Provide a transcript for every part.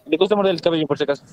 Le gusta morder el cabello, por si acaso.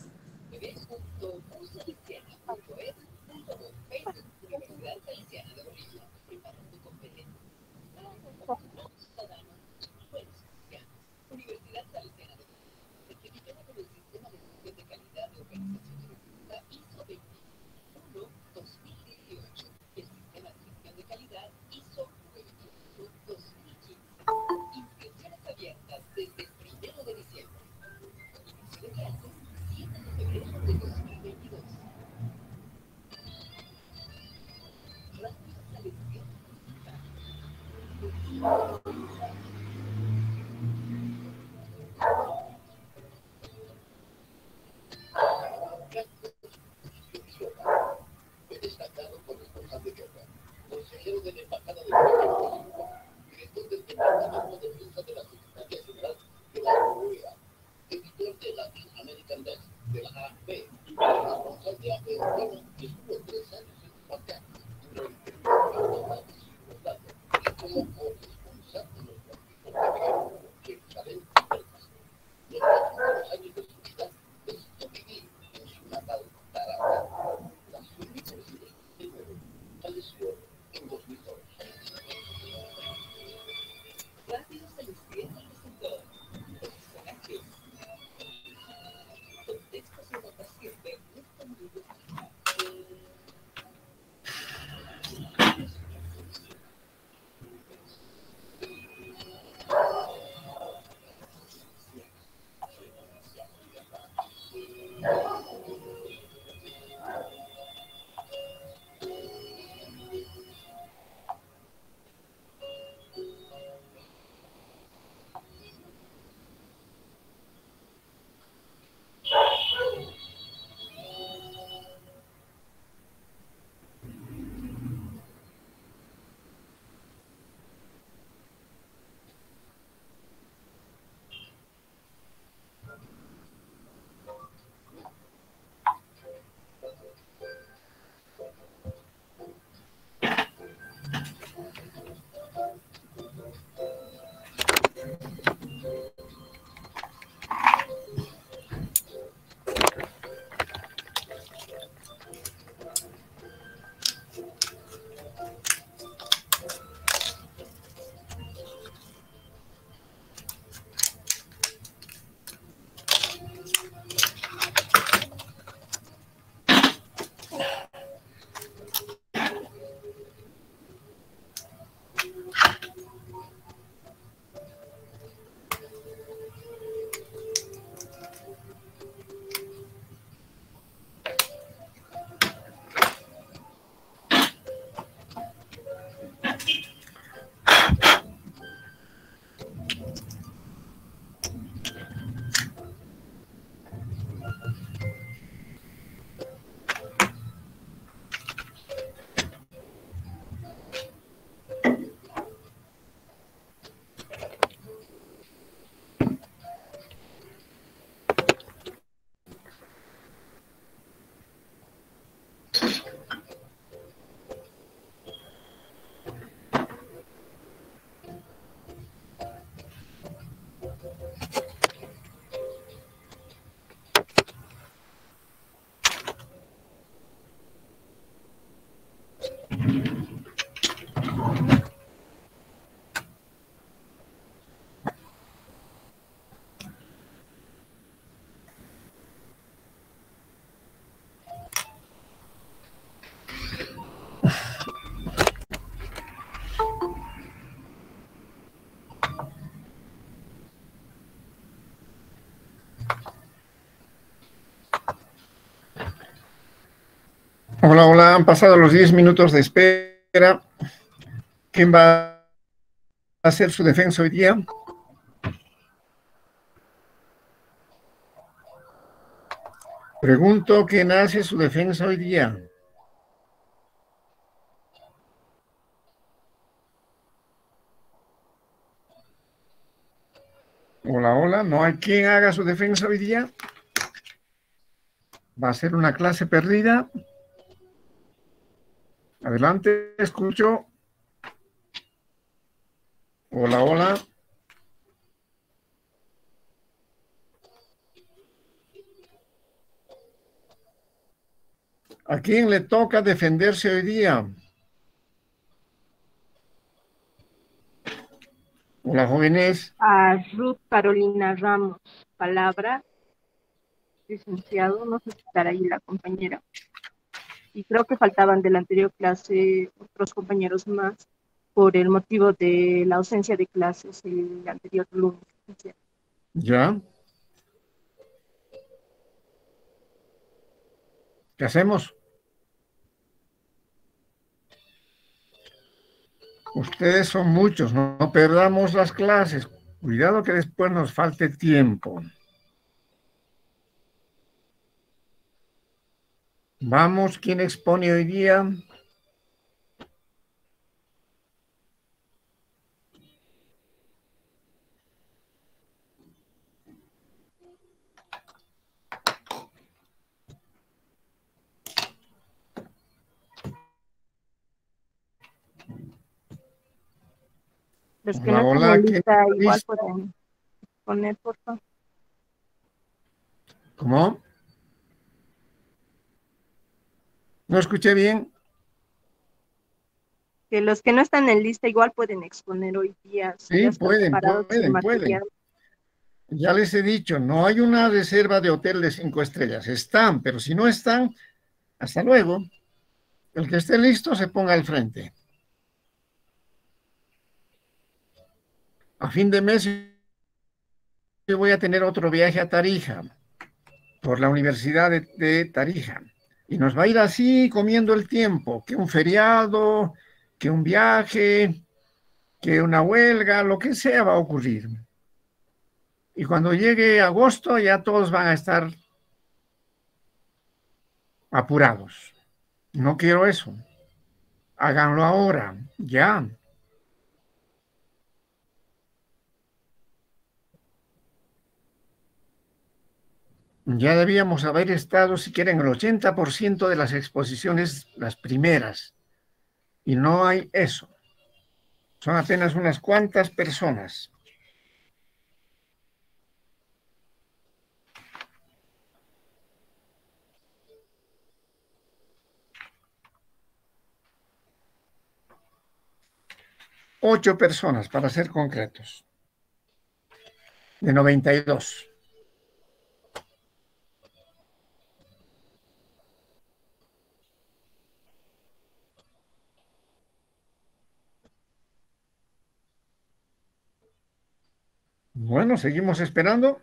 Hola, hola, han pasado los 10 minutos de espera. ¿Quién va a hacer su defensa hoy día? Pregunto, ¿quién hace su defensa hoy día? Hola, hola, ¿no hay quien haga su defensa hoy día? ¿Va a ser una clase perdida? Adelante, escucho. Hola, hola. ¿A quién le toca defenderse hoy día? Hola, jóvenes. A Ruth Carolina Ramos. Palabra, licenciado, no sé si estará ahí la compañera. Y creo que faltaban de la anterior clase otros compañeros más por el motivo de la ausencia de clases el anterior lunes. ¿Ya? ¿Qué hacemos? Ustedes son muchos, no perdamos las clases. Cuidado que después nos falte tiempo. Vamos, ¿quién expone hoy día? Los que no Hola, están hola, en ¿quién lista está igual listo? pueden poner, por favor. ¿Cómo? ¿No escuché bien? Que los que no están en lista igual pueden exponer hoy día si ya Sí, están pueden, preparados el pueden, material. pueden. Ya les he dicho, no hay una reserva de hotel de 5 estrellas. Están, pero si no están, hasta luego. El que esté listo se ponga al frente. A fin de mes yo voy a tener otro viaje a Tarija, por la Universidad de Tarija. Y nos va a ir así comiendo el tiempo, que un feriado, que un viaje, que una huelga, lo que sea va a ocurrir. Y cuando llegue agosto ya todos van a estar apurados. No quiero eso. Háganlo ahora, ya. Ya debíamos haber estado, si quieren, el 80% de las exposiciones, las primeras. Y no hay eso. Son apenas unas cuantas personas. 8 personas, para ser concretos, de 92. Bueno, seguimos esperando.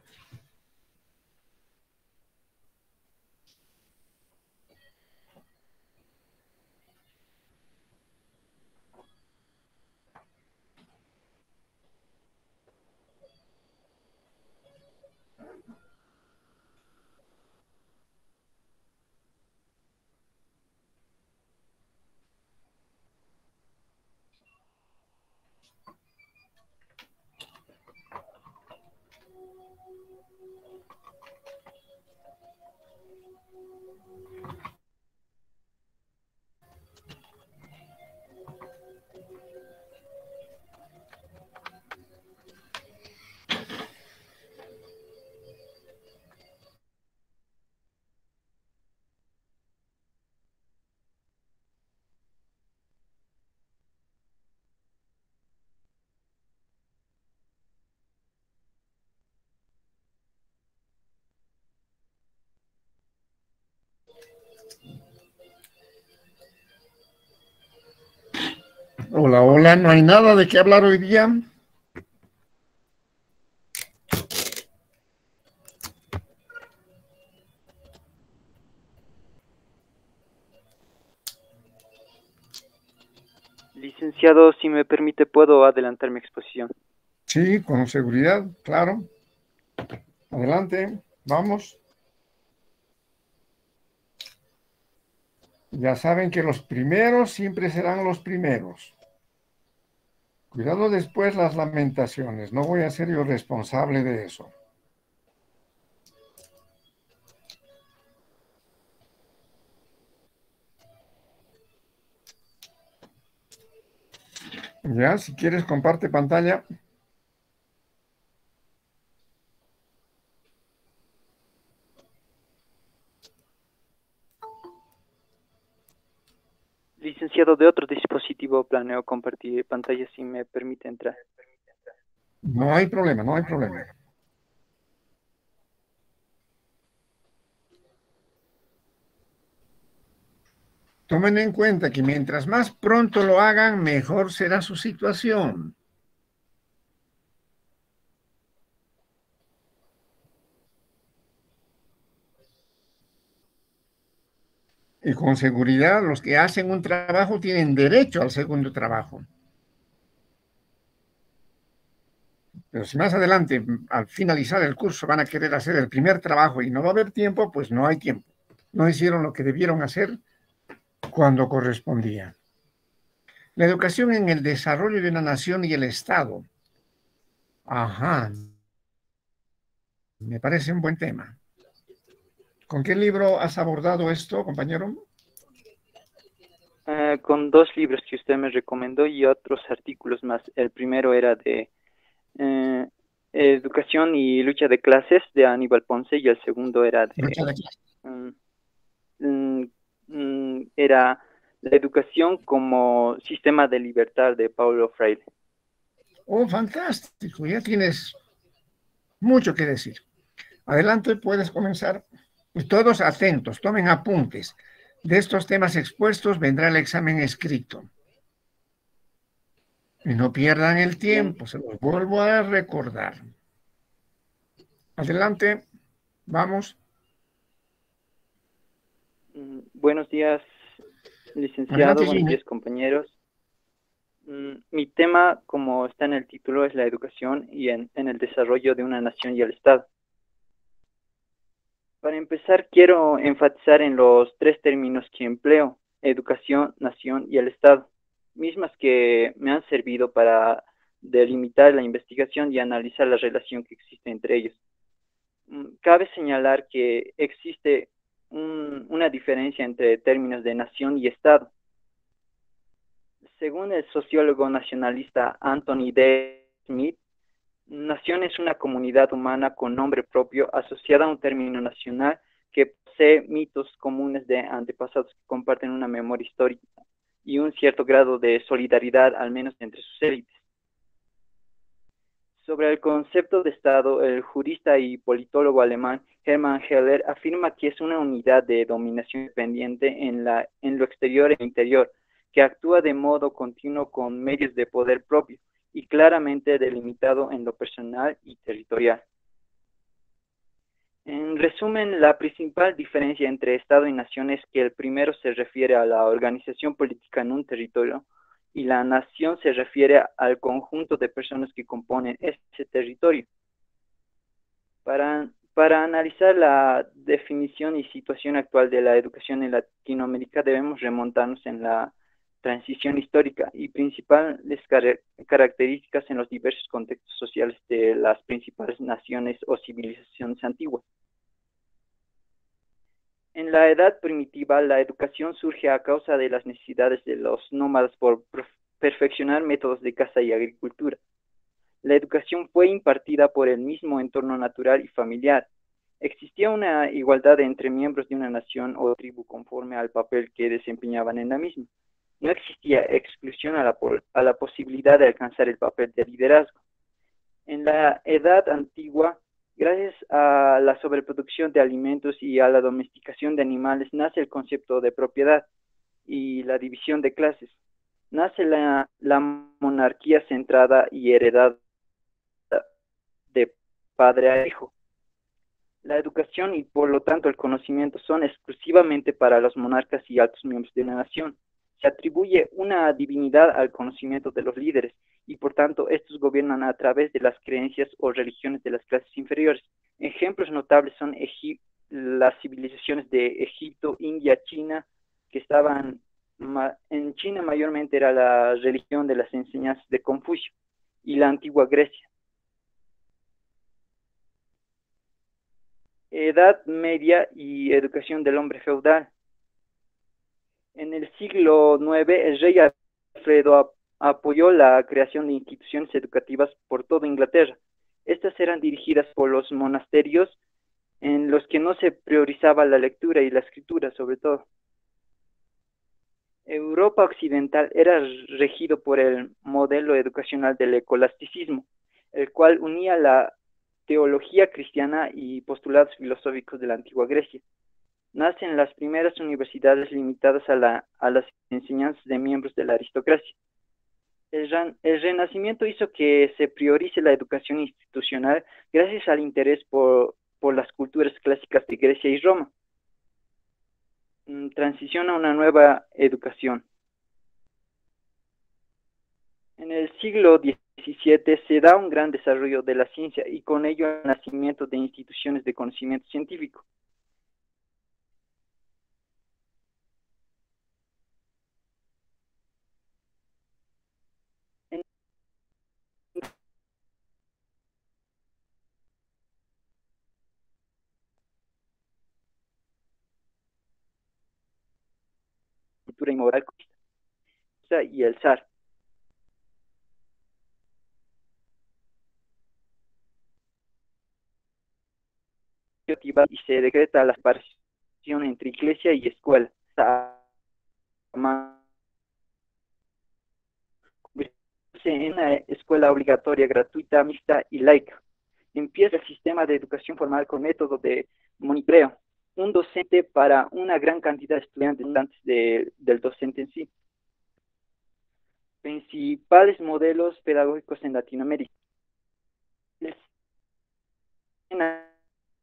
Hola, hola, no hay nada de qué hablar hoy día. Licenciado, si me permite, puedo adelantar mi exposición. Sí, con seguridad, claro. Adelante, vamos. Ya saben que los primeros siempre serán los primeros. Cuidado después las lamentaciones. No voy a ser yo responsable de eso. Ya, si quieres, comparte pantalla. Licenciado, de otro dispositivo planeo compartir pantalla si me permite entrar. No hay problema, no hay problema. Tomen en cuenta que mientras más pronto lo hagan, mejor será su situación. Y con seguridad, los que hacen un trabajo tienen derecho al segundo trabajo. Pero si más adelante, al finalizar el curso, van a querer hacer el primer trabajo y no va a haber tiempo, pues no hay tiempo. No hicieron lo que debieron hacer cuando correspondía. La educación en el desarrollo de una nación y el Estado. Ajá. Me parece un buen tema. ¿Con qué libro has abordado esto, compañero? Con dos libros que usted me recomendó y otros artículos más. El primero era de Educación y lucha de clases de Aníbal Ponce y el segundo era Lucha de de clase. era la educación como sistema de libertad de Paulo Freire. Oh, fantástico. Ya tienes mucho que decir. Adelante, puedes comenzar. Y todos atentos, tomen apuntes. De estos temas expuestos vendrá el examen escrito. Y no pierdan el Bien, tiempo, se los vuelvo a recordar. Adelante, vamos. buenos días, licenciado, Adelante, buenos Gina. días, compañeros. Mi tema, como está en el título, es la educación y en el desarrollo de una nación y el Estado. Para empezar, quiero enfatizar en los tres términos que empleo: educación, nación y el Estado, mismas que me han servido para delimitar la investigación y analizar la relación que existe entre ellos. Cabe señalar que existe una diferencia entre términos de nación y Estado. Según el sociólogo nacionalista Anthony D. Smith, nación es una comunidad humana con nombre propio asociada a un término nacional que posee mitos comunes de antepasados que comparten una memoria histórica y un cierto grado de solidaridad, al menos entre sus élites. Sobre el concepto de Estado, el jurista y politólogo alemán Hermann Heller afirma que es una unidad de dominación independiente en lo exterior e interior, que actúa de modo continuo con medios de poder propio y claramente delimitado en lo personal y territorial. En resumen, la principal diferencia entre Estado y nación es que el primero se refiere a la organización política en un territorio y la nación se refiere al conjunto de personas que componen ese territorio. Para analizar la definición y situación actual de la educación en Latinoamérica, debemos remontarnos en la transición histórica y principales características en los diversos contextos sociales de las principales naciones o civilizaciones antiguas. En la edad primitiva, la educación surge a causa de las necesidades de los nómadas por perfeccionar métodos de caza y agricultura. La educación fue impartida por el mismo entorno natural y familiar. Existía una igualdad entre miembros de una nación o tribu conforme al papel que desempeñaban en la misma. No existía exclusión a la posibilidad de alcanzar el papel de liderazgo. En la Edad Antigua, gracias a la sobreproducción de alimentos y a la domesticación de animales, nace el concepto de propiedad y la división de clases. Nace la monarquía centrada y heredada de padre a hijo. La educación y por lo tanto el conocimiento son exclusivamente para los monarcas y altos miembros de una nación. Se atribuye una divinidad al conocimiento de los líderes y por tanto estos gobiernan a través de las creencias o religiones de las clases inferiores. Ejemplos notables son las civilizaciones de Egipto, India, China, que estaban en China mayormente era la religión de las enseñanzas de Confucio, y la antigua Grecia. Edad Media y educación del hombre feudal. En el siglo IX, el rey Alfredo apoyó la creación de instituciones educativas por toda Inglaterra. Estas eran dirigidas por los monasterios, en los que no se priorizaba la lectura y la escritura, sobre todo. Europa occidental era regido por el modelo educacional del escolasticismo, el cual unía la teología cristiana y postulados filosóficos de la antigua Grecia. Nacen las primeras universidades limitadas a las enseñanzas de miembros de la aristocracia. El Renacimiento hizo que se priorice la educación institucional gracias al interés por las culturas clásicas de Grecia y Roma. Transición a una nueva educación. En el siglo XVII se da un gran desarrollo de la ciencia y con ello el nacimiento de instituciones de conocimiento científico. Cultura y moral y el zar. Y se decreta la separación entre iglesia y escuela. En una escuela obligatoria, gratuita, mixta y laica. Empieza el sistema de educación formal con método de monitoreo, un docente para una gran cantidad de estudiantes antes del docente en sí. Principales modelos pedagógicos en Latinoamérica.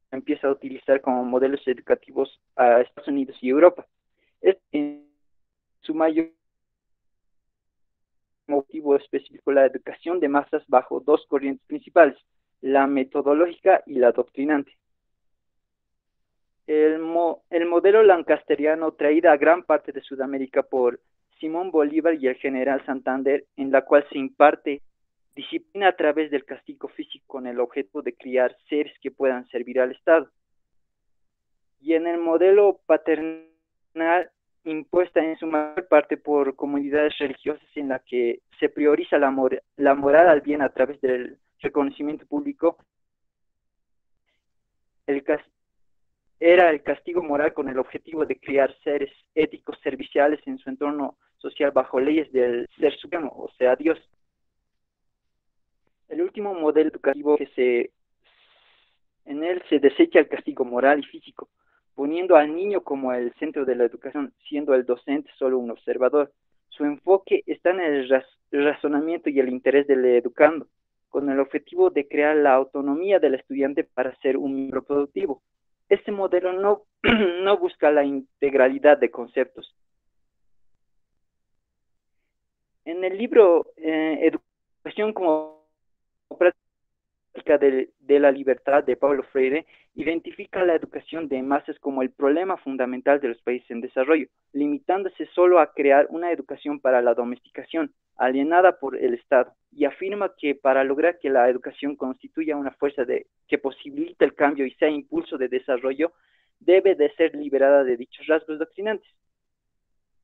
Empieza a utilizar como modelos educativos a Estados Unidos y Europa. En su mayor motivo específico la educación de masas bajo dos corrientes principales, la metodológica y la doctrinante. El modelo lancasteriano traído a gran parte de Sudamérica por Simón Bolívar y el general Santander, en la cual se imparte disciplina a través del castigo físico con el objeto de criar seres que puedan servir al Estado. Y en el modelo paternal, impuesta en su mayor parte por comunidades religiosas en la que se prioriza la moral al bien a través del reconocimiento público, era el castigo moral con el objetivo de criar seres éticos serviciales en su entorno social bajo leyes del ser supremo, o sea, Dios. El último modelo educativo en él se desecha el castigo moral y físico, poniendo al niño como el centro de la educación, siendo el docente solo un observador. Su enfoque está en el razonamiento y el interés del educando, con el objetivo de crear la autonomía del estudiante para ser un miembro productivo. Este modelo no busca la integralidad de conceptos. En el libro Educación como práctica de la libertad de Paulo Freire, identifica la educación de masas como el problema fundamental de los países en desarrollo, limitándose solo a crear una educación para la domesticación, alienada por el Estado, y afirma que para lograr que la educación constituya una fuerza que posibilite el cambio y sea impulso de desarrollo, debe de ser liberada de dichos rasgos doctrinantes.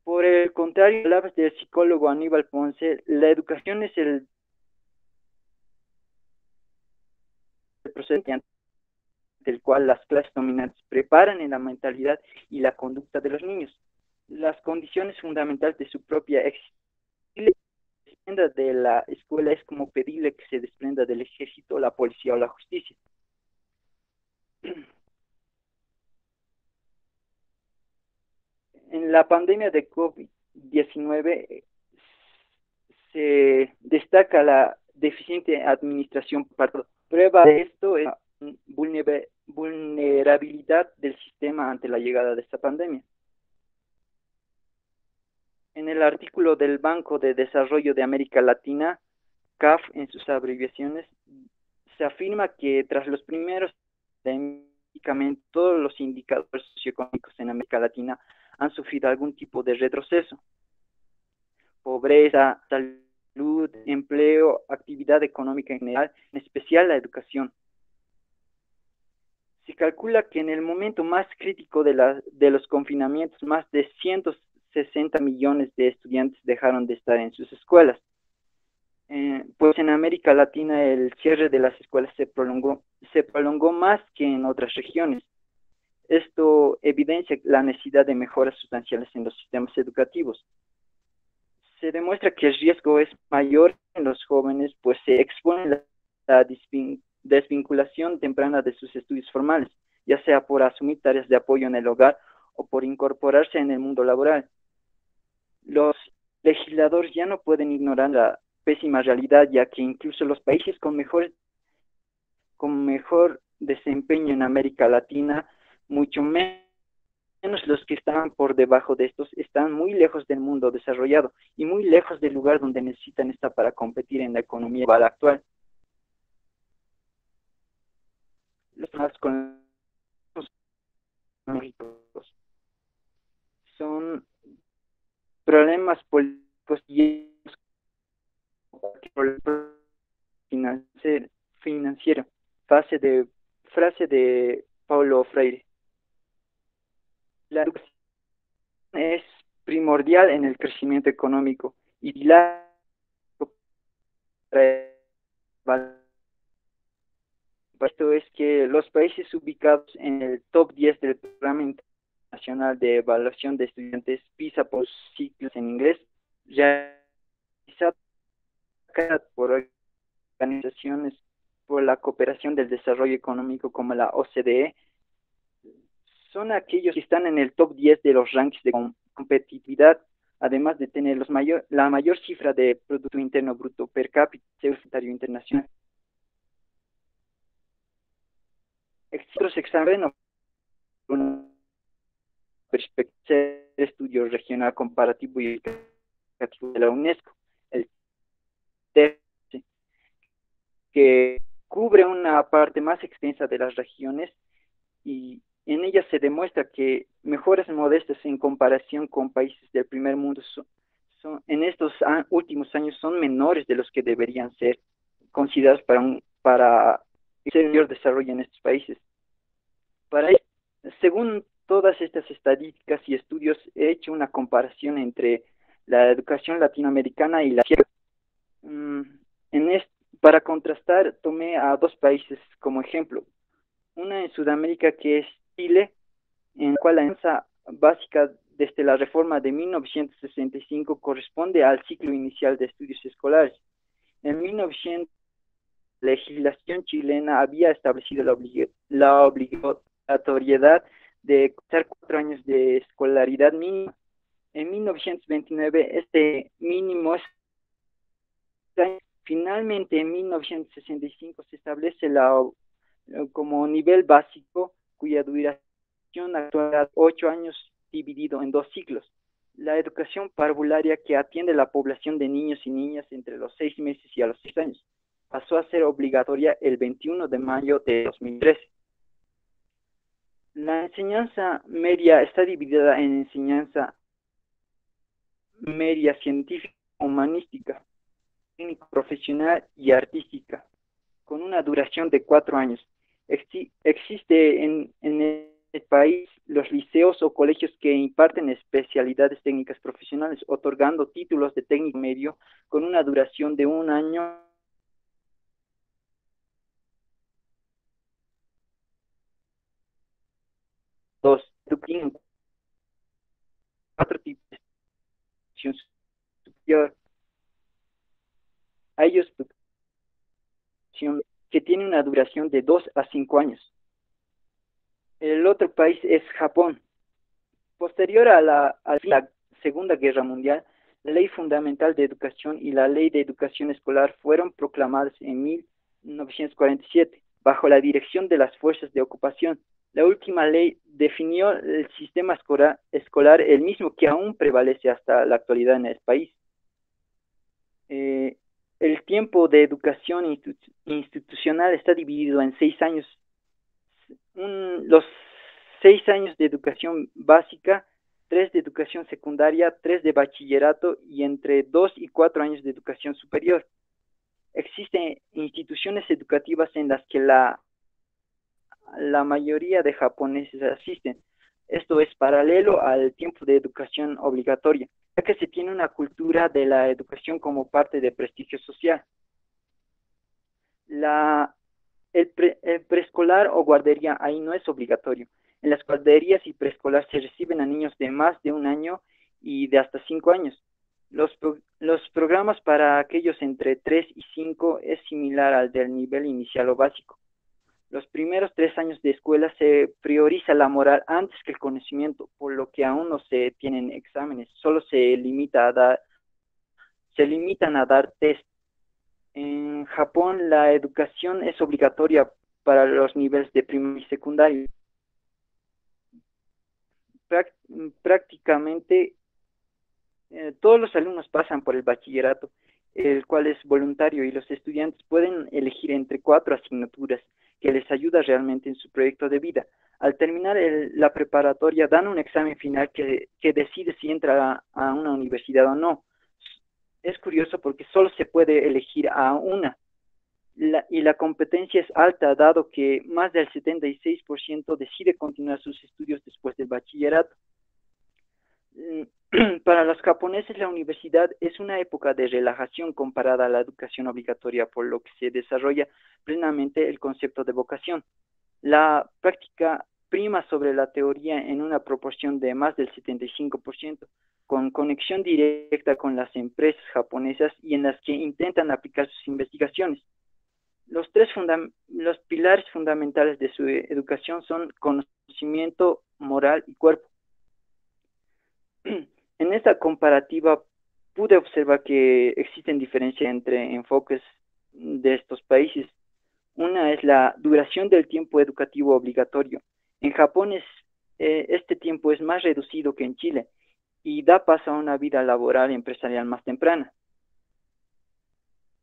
Por el contrario, en palabras del psicólogo Aníbal Ponce, la educación es el proceso del cual las clases dominantes preparan en la mentalidad y la conducta de los niños las condiciones fundamentales de su propia existencia. Desprenda de la escuela es como pedirle que se desprenda del ejército, la policía o la justicia. En la pandemia de COVID-19 se destaca la deficiente administración. Prueba de esto es la vulnerabilidad del sistema ante la llegada de esta pandemia. En el artículo del Banco de Desarrollo de América Latina, CAF en sus abreviaciones, se afirma que tras los primeros todos los indicadores socioeconómicos en América Latina han sufrido algún tipo de retroceso. Pobreza, salud, empleo, actividad económica en general, en especial la educación. Se calcula que en el momento más crítico de los confinamientos, más de 160 millones de estudiantes dejaron de estar en sus escuelas. Pues en América Latina el cierre de las escuelas se prolongó más que en otras regiones. Esto evidencia la necesidad de mejoras sustanciales en los sistemas educativos. se demuestra que el riesgo es mayor en los jóvenes, pues se expone la desvinculación temprana de sus estudios formales, ya sea por asumir tareas de apoyo en el hogar o por incorporarse en el mundo laboral. Los legisladores ya no pueden ignorar la pésima realidad, ya que incluso los países con mejor desempeño en América Latina, mucho menos los que están por debajo de estos, están muy lejos del mundo desarrollado y muy lejos del lugar donde necesitan estar para competir en la economía global actual. Los problemas con los económicos son problemas políticos y financiero, frase de Paulo Freire. La educación es primordial en el crecimiento económico y esto es que los países ubicados en el top 10 del Programa Internacional de Evaluación de Estudiantes PISA por siglas en inglés, realizado por organizaciones por la cooperación del desarrollo económico como la OCDE, son aquellos que están en el top 10 de los rankings de competitividad, además de tener la mayor cifra de Producto Interno Bruto per cápita internacional. Otros exámenes una perspectiva de estudio regional comparativo y educativo de la UNESCO, el TEPS, que cubre una parte más extensa de las regiones y en ella se demuestra que mejoras modestas en comparación con países del primer mundo en estos últimos años son menores de los que deberían ser considerados para el mayor desarrollo en estos países. Según todas estas estadísticas y estudios, he hecho una comparación entre la educación latinoamericana y la para contrastar, tomé a dos países como ejemplo. Una en Sudamérica, que es Chile, en la cual la enseñanza básica desde la reforma de 1965 corresponde al ciclo inicial de estudios escolares. En 1900, la legislación chilena había establecido la obligatoriedad de cursar 4 años de escolaridad mínima. En 1929, este mínimo es finalmente en 1965 se establece como nivel básico, cuya duración actual es 8 años dividido en 2 ciclos. La educación parvularia, que atiende a la población de niños y niñas entre los 6 meses y a los 6 años, pasó a ser obligatoria el 21 de mayo de 2013. La enseñanza media está dividida en enseñanza media científica, humanística, técnico profesional y artística, con una duración de 4 años. Existe en el país los liceos o colegios que imparten especialidades técnicas profesionales, otorgando títulos de técnico medio con una duración de 1 año. Dos, 4 tipos de educación superior. A ellos que tiene una duración de 2 a 5 años. El otro país es Japón. Posterior a la Segunda Guerra Mundial, la Ley Fundamental de Educación y la Ley de Educación Escolar fueron proclamadas en 1947, bajo la dirección de las Fuerzas de Ocupación. La última ley definió el sistema escolar, el mismo que aún prevalece hasta la actualidad en el país. El tiempo de educación institucional está dividido en 6 años. Los 6 años de educación básica, 3 de educación secundaria, 3 de bachillerato y entre 2 y 4 años de educación superior. Existen instituciones educativas en las que la mayoría de japoneses asisten. Esto es paralelo al tiempo de educación obligatoria, ya que se tiene una cultura de la educación como parte de prestigio social. El preescolar o guardería ahí no es obligatorio. En las guarderías y preescolar se reciben a niños de más de 1 año y de hasta 5 años. Los programas para aquellos entre 3 y 5 es similar al del nivel inicial o básico. Los primeros 3 años de escuela se prioriza la moral antes que el conocimiento, por lo que aún no se tienen exámenes, solo se limitan a dar test. En Japón la educación es obligatoria para los niveles de primaria y secundaria. Prácticamente todos los alumnos pasan por el bachillerato, el cual es voluntario, y los estudiantes pueden elegir entre 4 asignaturas que les ayuda realmente en su proyecto de vida. Al terminar la preparatoria dan un examen final que decide si entra a una universidad o no. Es curioso porque solo se puede elegir a una, y la competencia es alta, dado que más del 76% decide continuar sus estudios después del bachillerato. Para los japoneses, la universidad es una época de relajación comparada a la educación obligatoria, por lo que se desarrolla plenamente el concepto de vocación. La práctica prima sobre la teoría en una proporción de más del 75%, con conexión directa con las empresas japonesas y en las que intentan aplicar sus investigaciones. Los pilares fundamentales de su educación son conocimiento, moral y cuerpo. En esta comparativa pude observar que existen diferencias entre enfoques de estos países. Una es la duración del tiempo educativo obligatorio. En Japón este tiempo es más reducido que en Chile y da paso a una vida laboral y empresarial más temprana.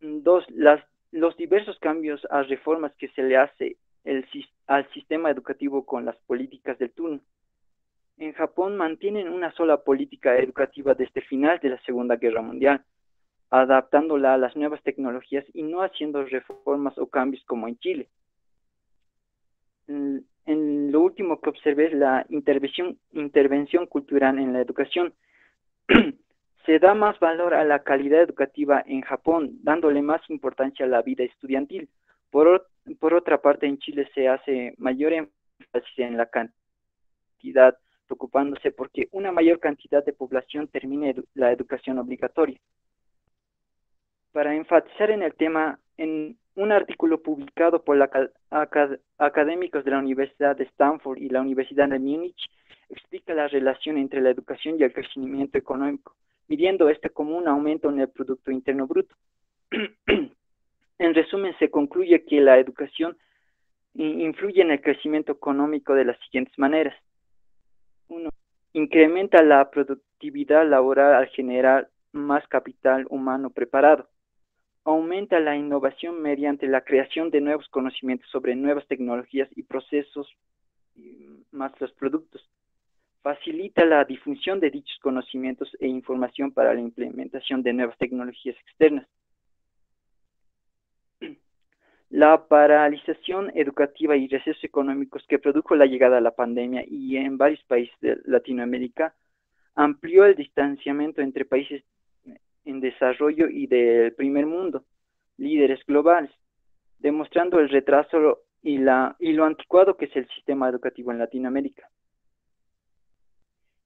Dos, los diversos cambios a reformas que se le hace al sistema educativo con las políticas del turno. En Japón mantienen una sola política educativa desde el final de la Segunda Guerra Mundial, adaptándola a las nuevas tecnologías y no haciendo reformas o cambios como en Chile. En lo último que observé es la intervención cultural en la educación. Se da más valor a la calidad educativa en Japón, dándole más importancia a la vida estudiantil. Por otra parte, en Chile se hace mayor énfasis en la cantidad, preocupándose porque una mayor cantidad de población termine la educación obligatoria. Para enfatizar en el tema, en un artículo publicado por académicos de la Universidad de Stanford y la Universidad de Múnich, explica la relación entre la educación y el crecimiento económico, midiendo este como un aumento en el Producto Interno Bruto. En resumen, se concluye que la educación influye en el crecimiento económico de las siguientes maneras. 1. Incrementa la productividad laboral al generar más capital humano preparado. Aumenta la innovación mediante la creación de nuevos conocimientos sobre nuevas tecnologías y procesos, más los productos. Facilita la difusión de dichos conocimientos e información para la implementación de nuevas tecnologías externas. La paralización educativa y recesos económicos que produjo la llegada a la pandemia y en varios países de Latinoamérica amplió el distanciamiento entre países en desarrollo y del primer mundo, líderes globales, demostrando el retraso y lo anticuado que es el sistema educativo en Latinoamérica.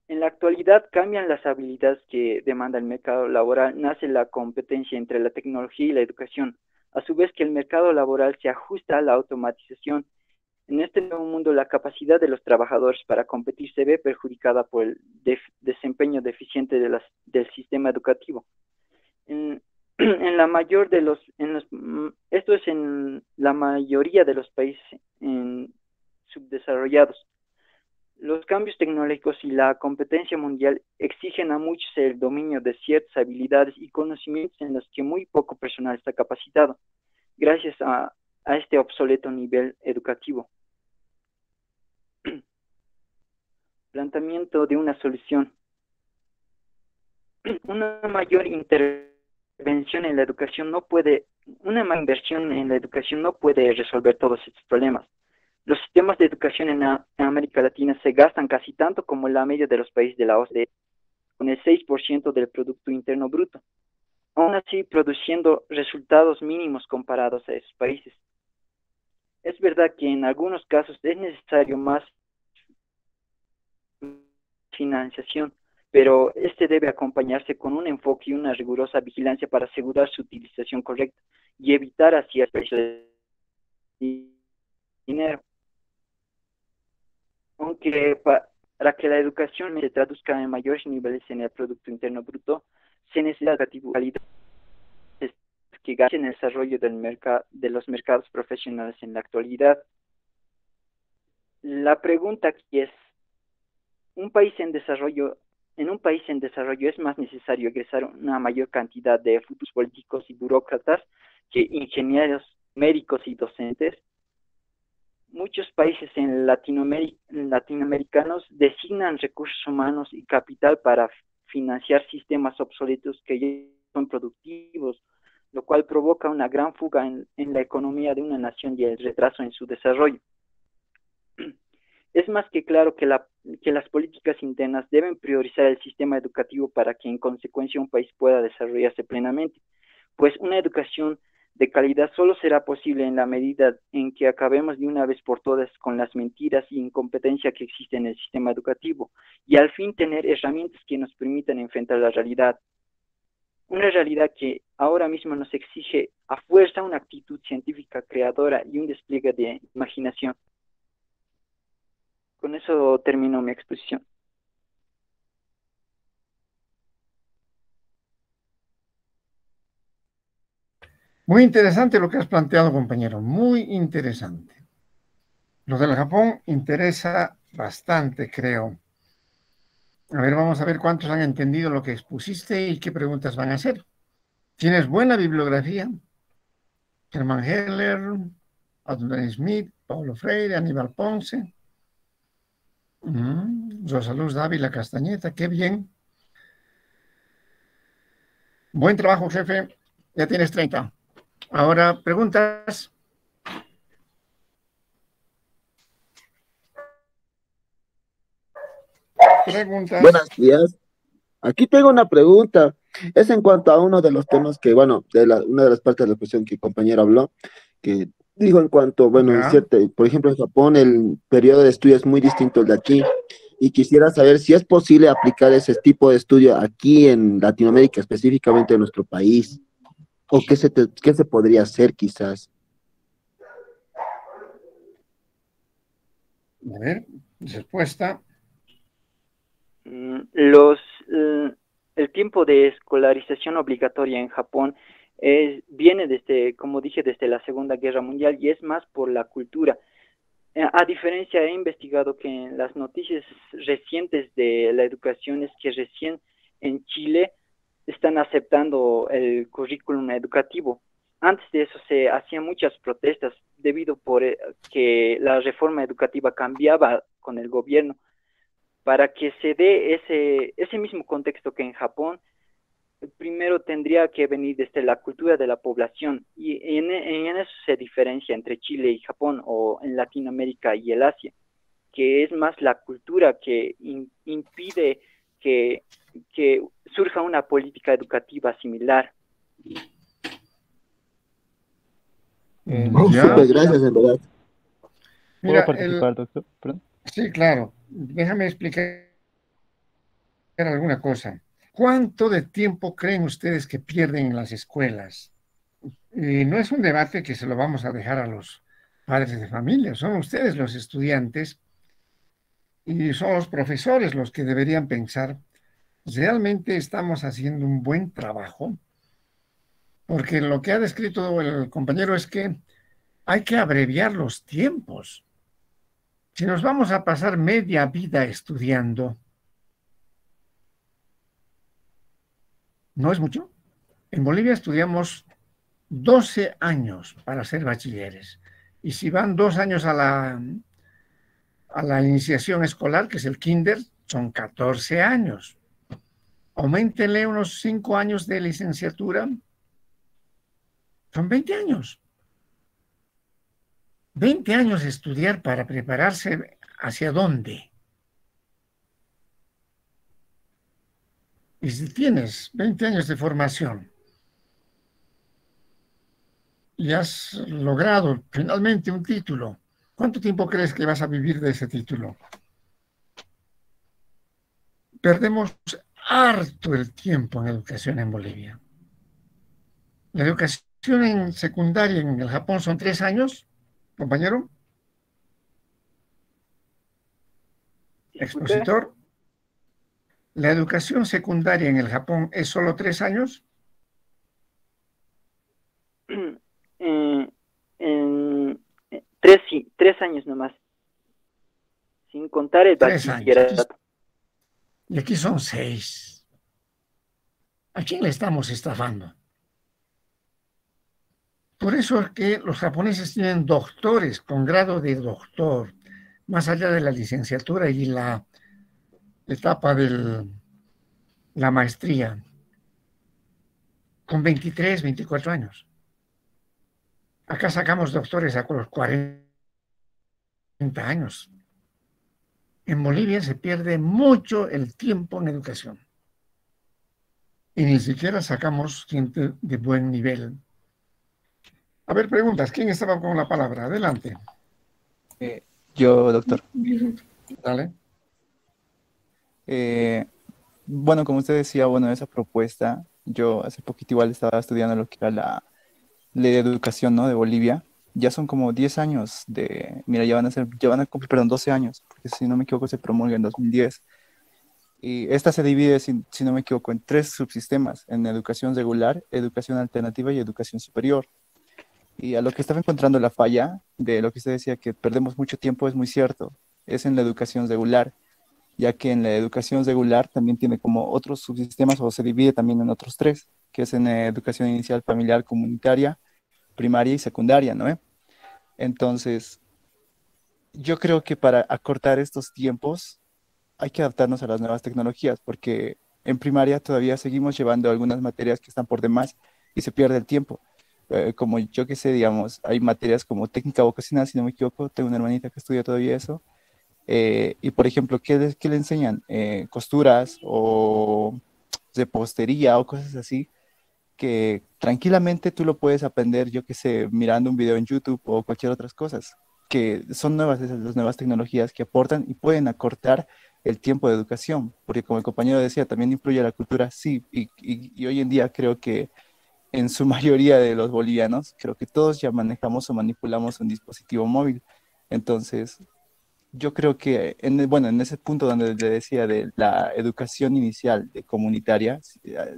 En la actualidad cambian las habilidades que demanda el mercado laboral, nace la competencia entre la tecnología y la educación, a su vez que el mercado laboral se ajusta a la automatización. En este nuevo mundo, la capacidad de los trabajadores para competir se ve perjudicada por el desempeño deficiente del sistema educativo. Esto es en la mayoría de los países subdesarrollados. Los cambios tecnológicos y la competencia mundial exigen a muchos el dominio de ciertas habilidades y conocimientos en los que muy poco personal está capacitado, gracias a este obsoleto nivel educativo. Planteamiento de una solución. Una mayor inversión en la educación no puede resolver todos estos problemas. Los sistemas de educación en América Latina se gastan casi tanto como la media de los países de la OCDE, con el 6% del Producto Interno Bruto, aún así produciendo resultados mínimos comparados a esos países. Es verdad que en algunos casos es necesario más financiación, pero este debe acompañarse con un enfoque y una rigurosa vigilancia para asegurar su utilización correcta y evitar así el precio de dinero. Aunque para que la educación se traduzca en mayores niveles en el Producto Interno Bruto, se necesita calidad que garanticen el desarrollo de los mercados profesionales en la actualidad. La pregunta aquí es, en un país en desarrollo es más necesario egresar una mayor cantidad de futuros políticos y burócratas que ingenieros, médicos y docentes. Muchos países latinoamericanos designan recursos humanos y capital para financiar sistemas obsoletos que ya son productivos, lo cual provoca una gran fuga en la economía de una nación y el retraso en su desarrollo. Es más que claro que las políticas internas deben priorizar el sistema educativo para que en consecuencia un país pueda desarrollarse plenamente, pues una educación de calidad solo será posible en la medida en que acabemos de una vez por todas con las mentiras y incompetencia que existen en el sistema educativo y al fin tener herramientas que nos permitan enfrentar la realidad. Una realidad que ahora mismo nos exige a fuerza una actitud científica creadora y un despliegue de imaginación. Con eso termino mi exposición. Muy interesante lo que has planteado, compañero, muy interesante. Lo del Japón interesa bastante, creo. A ver, vamos a ver cuántos han entendido lo que expusiste y qué preguntas van a hacer. Tienes buena bibliografía. Hermann Heller, Adam Smith, Paulo Freire, Aníbal Ponce, Rosa Luz Dávila Castañeta, qué bien. Buen trabajo, jefe. Ya tienes 30. Ahora, preguntas. Preguntas. Buenos días. Aquí tengo una pregunta. Es en cuanto a uno de los temas que, bueno, una de las partes de la cuestión que el compañero habló, que dijo en cuanto, bueno, Ya. por ejemplo, en Japón el periodo de estudio es muy distinto al de aquí, y quisiera saber si es posible aplicar ese tipo de estudio aquí en Latinoamérica, específicamente en nuestro país, o qué se podría hacer quizás. A ver, respuesta. El tiempo de escolarización obligatoria en Japón viene desde, como dije, desde la Segunda Guerra Mundial y es más por la cultura. A diferencia, he investigado que en las noticias recientes de la educación es que recién en Chile están aceptando el currículum educativo. Antes de eso se hacían muchas protestas debido por que la reforma educativa cambiaba con el gobierno. Para que se dé ese mismo contexto que en Japón, primero tendría que venir desde la cultura de la población y en eso se diferencia entre Chile y Japón o en Latinoamérica y el Asia, que es más la cultura que impide que surja una política educativa similar. Súper, gracias, en verdad. Mira, ¿Puedo participar, doctor? ¿Perdón? Sí, claro. Déjame explicar alguna cosa. ¿Cuánto de tiempo creen ustedes que pierden en las escuelas? Y no es un debate que se lo vamos a dejar a los padres de familia, son ustedes los estudiantes y son los profesores los que deberían pensar, ¿realmente estamos haciendo un buen trabajo? Porque lo que ha descrito el compañero es que hay que abreviar los tiempos. Si nos vamos a pasar media vida estudiando, ¿no es mucho? En Bolivia estudiamos 12 años para ser bachilleres. Y si van 2 años a la iniciación escolar, que es el kinder, son 14 años. Auméntenle unos 5 años de licenciatura, son 20 años. 20 años de estudiar para prepararse ¿hacia dónde? Y si tienes 20 años de formación y has logrado finalmente un título, ¿cuánto tiempo crees que vas a vivir de ese título? Perdemos harto el tiempo en educación en Bolivia. La educación en secundaria en el Japón son 3 años, compañero. Disculpe. Expositor. ¿La educación secundaria en el Japón es solo 3 años? Tres años nomás, sin contar el 3 años. bachillerato. Y aquí son 6. ¿A quién le estamos estafando? Por eso es que los japoneses tienen doctores con grado de doctor, más allá de la licenciatura y la etapa de la maestría, con 23, 24 años. Acá sacamos doctores a los 40 años. En Bolivia se pierde mucho el tiempo en educación. Y ni siquiera sacamos gente de buen nivel. A ver, preguntas. ¿Quién estaba con la palabra? Adelante. Yo, doctor. Dale. Bueno, como usted decía, bueno, esa propuesta, yo hace poquito igual estaba estudiando lo que era la ley de educación, ¿no? De Bolivia. Ya son como 10 años mira, ya van a cumplir, perdón, 12 años, porque si no me equivoco se promulga en 2010. Y esta se divide, si no me equivoco, en 3 subsistemas, en educación regular, educación alternativa y educación superior. Y a lo que estaba encontrando la falla de lo que usted decía, que perdemos mucho tiempo, es muy cierto, es en la educación regular, ya que en la educación regular también tiene como otros subsistemas o se divide también en otros 3, que es en educación inicial, familiar, comunitaria, primaria y secundaria, ¿no? Entonces, yo creo que para acortar estos tiempos hay que adaptarnos a las nuevas tecnologías, porque en primaria todavía seguimos llevando algunas materias que están por demás y se pierde el tiempo. Como yo que sé, digamos, hay materias como técnica vocacional, si no me equivoco, tengo una hermanita que estudia todavía eso. Y por ejemplo, qué le enseñan? Costuras o repostería o cosas así, que tranquilamente tú lo puedes aprender, yo que sé, mirando un video en YouTube o cualquier otras cosas, que son nuevas, esas las nuevas tecnologías que aportan y pueden acortar el tiempo de educación, porque como el compañero decía, también influye la cultura, sí, y hoy en día creo que en su mayoría de los bolivianos, creo que todos ya manejamos o manipulamos un dispositivo móvil. Entonces, yo creo que, bueno, en ese punto donde le decía de la educación inicial de comunitaria,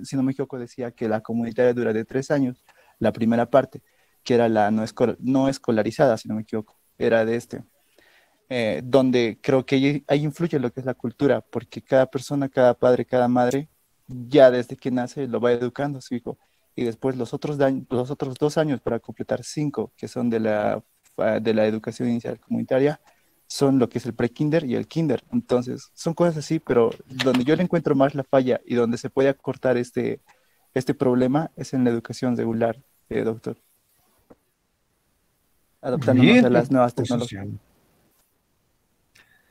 si no me equivoco, decía que la comunitaria dura de 3 años, la primera parte, que era la no escolarizada, si no me equivoco, era de donde creo que ahí influye lo que es la cultura, porque cada persona, cada padre, cada madre, ya desde que nace lo va educando a su hijo. Y después los otros 2 años para completar 5, que son de la educación inicial comunitaria, son lo que es el pre-kinder y el kinder. Entonces, son cosas así, pero donde yo le encuentro más la falla y donde se puede acortar este problema es en la educación regular, doctor. Adaptándonos a Bien tu las nuevas tecnologías. exposición.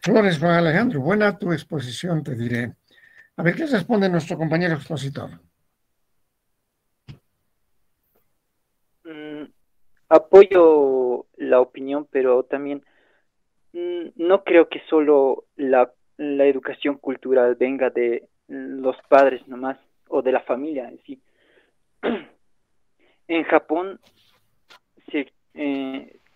Flores Juan Alejandro, buena tu exposición, te diré. A ver, ¿qué responde nuestro compañero expositor? Apoyo la opinión, pero también no creo que solo la educación cultural venga de los padres nomás o de la familia en sí. En Japón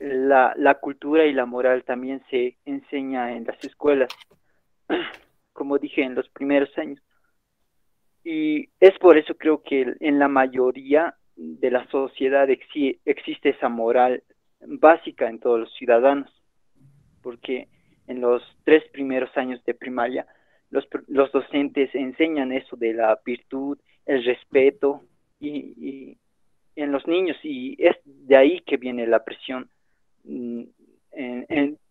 la cultura y la moral también se enseña en las escuelas, como dije, en los primeros años. Y es por eso creo que en la mayoría de la sociedad existe esa moral básica en todos los ciudadanos, porque en los 3 primeros años de primaria los docentes enseñan eso de la virtud, el respeto y en los niños, y es de ahí que viene la presión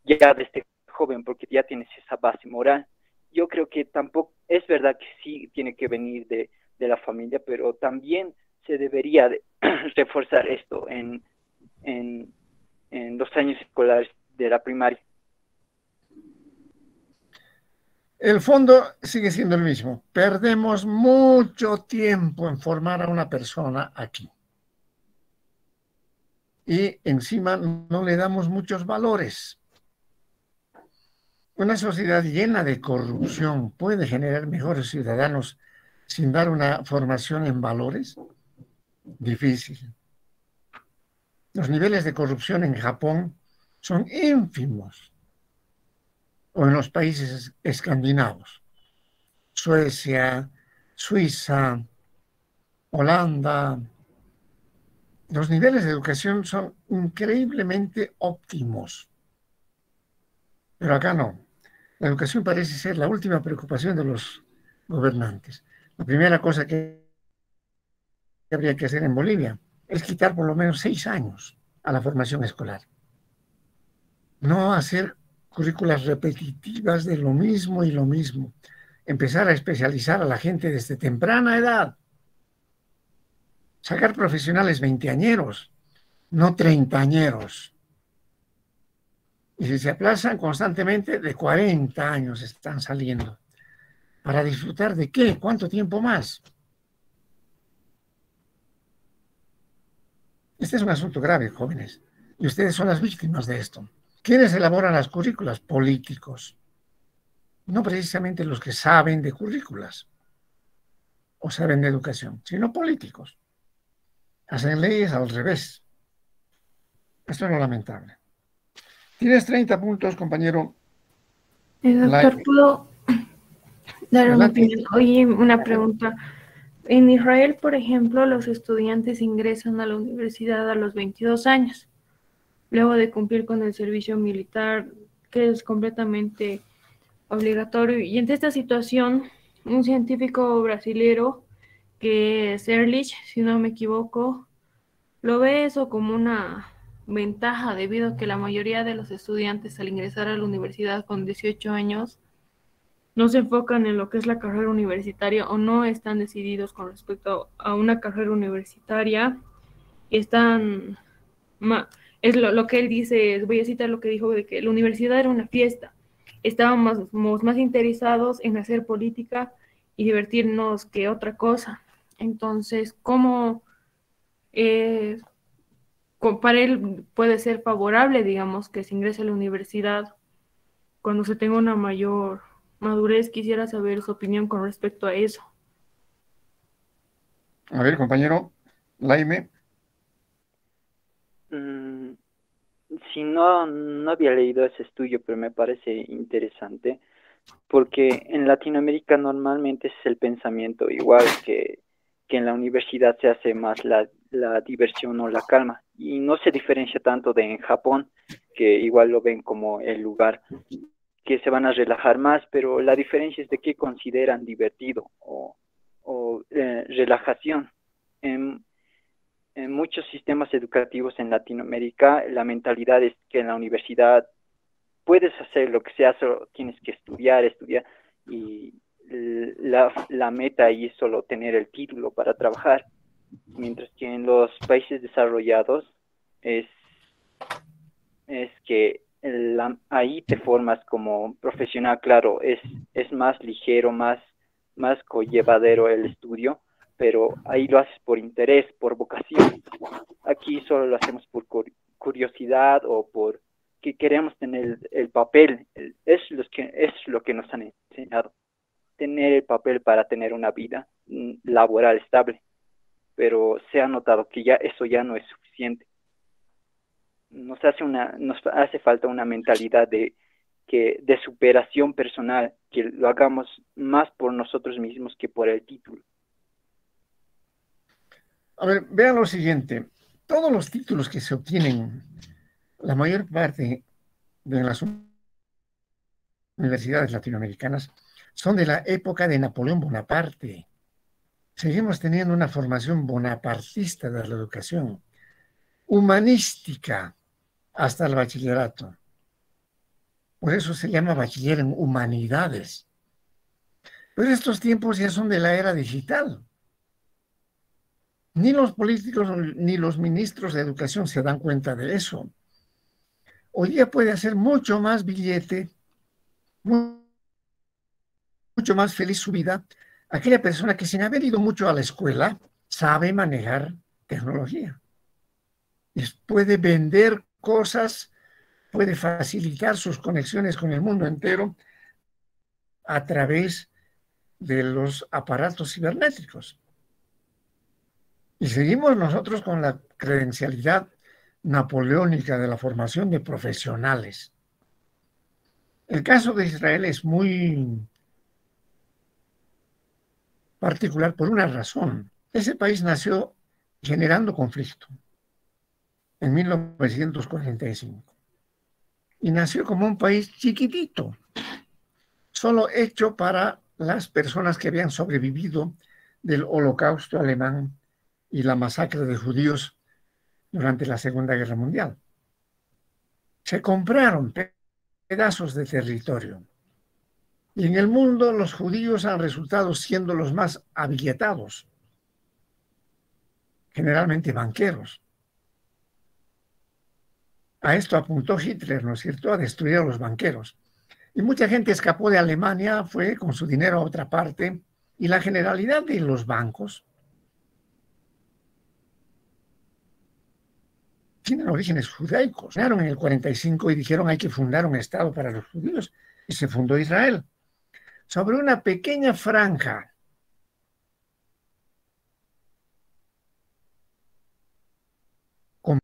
ya de este joven, porque ya tienes esa base moral. Yo creo que tampoco, es verdad que sí tiene que venir de la familia, pero también se debería reforzar esto en los años escolares de la primaria. El fondo sigue siendo el mismo. Perdemos mucho tiempo en formar a una persona aquí. Y encima no le damos muchos valores. Una sociedad llena de corrupción puede generar mejores ciudadanos sin dar una formación en valores? Difícil. Los niveles de corrupción en Japón son ínfimos, o en los países escandinavos, Suecia, Suiza, Holanda. Los niveles de educación son increíblemente óptimos, pero acá no. La educación parece ser la última preocupación de los gobernantes. La primera cosa que habría que hacer en Bolivia es quitar por lo menos 6 años a la formación escolar. No hacer currículas repetitivas de lo mismo y lo mismo. Empezar a especializar a la gente desde temprana edad. Sacar profesionales veinteañeros, no treintañeros. Y si se aplazan constantemente, de 40 años están saliendo. ¿Para disfrutar de qué? ¿Cuánto tiempo más? Este es un asunto grave, jóvenes. Y ustedes son las víctimas de esto. ¿Quiénes elaboran las currículas? Políticos. No precisamente los que saben de currículas o saben de educación, sino políticos. Hacen leyes al revés. Esto es lo lamentable. Tienes 30 puntos, compañero. Doctor, ¿puedo dar una Adelante. opinión? Oye, una pregunta. En Israel, por ejemplo, los estudiantes ingresan a la universidad a los 22 años, luego de cumplir con el servicio militar, que es completamente obligatorio. Y ante esta situación, un científico brasilero, que es Ehrlich, si no me equivoco, lo ve eso como una ventaja, debido a que la mayoría de los estudiantes al ingresar a la universidad con 18 años no se enfocan en lo que es la carrera universitaria o no están decididos con respecto a una carrera universitaria. Están, es lo que él dice, voy a citar lo que dijo, de que la universidad era una fiesta. Estábamos más interesados en hacer política y divertirnos que otra cosa. Entonces, ¿cómo para él puede ser favorable, digamos, que se ingrese a la universidad cuando se tenga una mayor madurez? Quisiera saber su opinión con respecto a eso. A ver, compañero, Laime. Si no había leído ese estudio, pero me parece interesante, porque en Latinoamérica normalmente es el pensamiento igual que en la universidad se hace más la diversión o la calma, y no se diferencia tanto de en Japón, que igual lo ven como el lugar que se van a relajar más, pero la diferencia es de qué consideran divertido o relajación. En muchos sistemas educativos en Latinoamérica, la mentalidad es que en la universidad puedes hacer lo que sea, solo tienes que estudiar, y la meta ahí es solo tener el título para trabajar, mientras que en los países desarrollados es que ahí te formas como profesional. Claro, es más ligero, más conllevadero el estudio, pero ahí lo haces por interés, por vocación. Aquí solo lo hacemos por curiosidad o por que queremos tener el papel. Es lo que nos han enseñado, tener el papel para tener una vida laboral estable, pero se ha notado que eso ya no es suficiente. Nos hace falta una mentalidad de superación personal, que lo hagamos más por nosotros mismos que por el título. A ver, vean lo siguiente. Todos los títulos que se obtienen, la mayor parte de las universidades latinoamericanas, son de la época de Napoleón Bonaparte. Seguimos teniendo una formación bonapartista de la educación, humanística hasta el bachillerato. Por eso se llama bachiller en humanidades. Pero estos tiempos ya son de la era digital. Ni los políticos ni los ministros de educación se dan cuenta de eso. Hoy día puede hacer mucho más billete, mucho más feliz su vida, aquella persona que sin haber ido mucho a la escuela sabe manejar tecnología. Y puede vender cosas, puede facilitar sus conexiones con el mundo entero a través de los aparatos cibernéticos. Y seguimos nosotros con la credencialidad napoleónica de la formación de profesionales. El caso de Israel es muy particular por una razón. Ese país nació generando conflicto en 1945 y nació como un país chiquitito, solo hecho para las personas que habían sobrevivido del Holocausto alemán y la masacre de judíos durante la Segunda Guerra Mundial. Se compraron pedazos de territorio. Y en el mundo los judíos han resultado siendo los más abilletados, generalmente banqueros. A esto apuntó Hitler, ¿no es cierto?, a destruir a los banqueros. Y mucha gente escapó de Alemania, fue con su dinero a otra parte, y la generalidad de los bancos tienen orígenes judaicos. Llegaron en el 45 y dijeron hay que fundar un estado para los judíos, y se fundó Israel sobre una pequeña franja con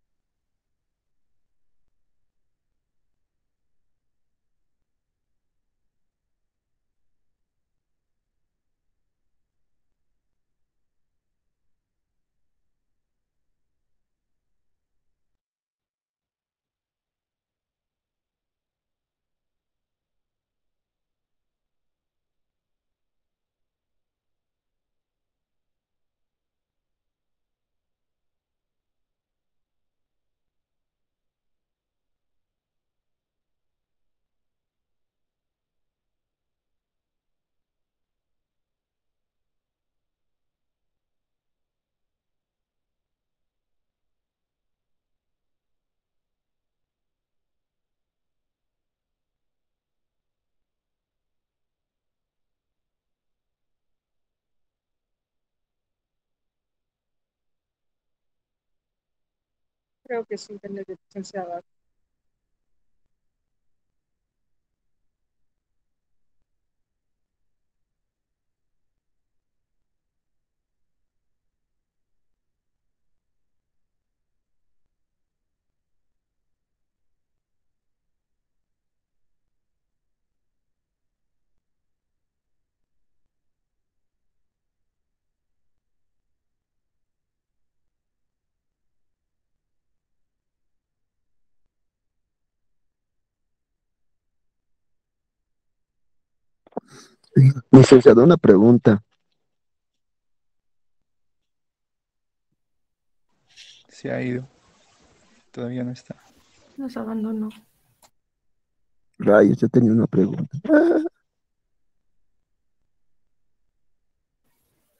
Creo que es internet de licenciada. Licenciado, una pregunta. Se ha ido. Todavía no está. Nos abandonó. Rayos, yo tenía una pregunta.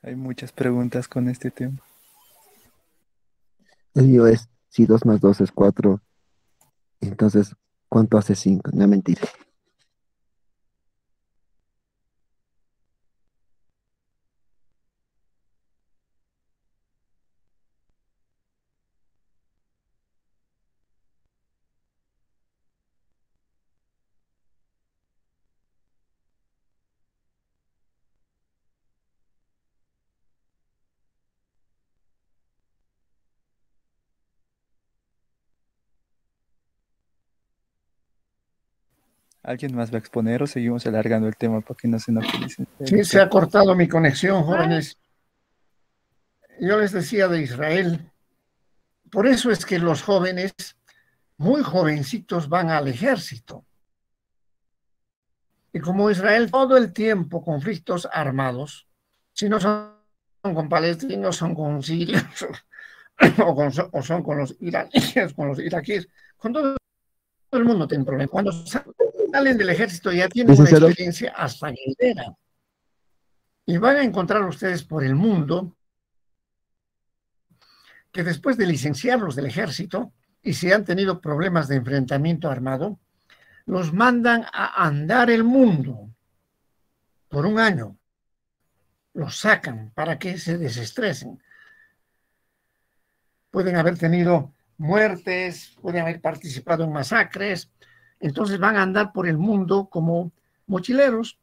Hay muchas preguntas con este tema. El mío es, si 2 más 2 es 4, entonces, ¿cuánto hace 5? No, mentira. ¿Alguien más va a exponer o seguimos alargando el tema para que no se nos utilicen? Sí, se ha cortado mi conexión, jóvenes. Yo les decía de Israel. Por eso es que los jóvenes, muy jovencitos, van al ejército. Y como Israel, todo el tiempo conflictos armados, si no son con palestinos, son con sirios, o son con los iraníes, con los iraquíes, con todo el mundo tiene problemas. Cuando salen del ejército ya tienen una Licenciado. experiencia hasta guerrera. Y van a encontrar ustedes por el mundo que después de licenciarlos del ejército, y si han tenido problemas de enfrentamiento armado, los mandan a andar el mundo por un año. Los sacan para que se desestresen. Pueden haber tenido muertes, pueden haber participado en masacres, entonces van a andar por el mundo como mochileros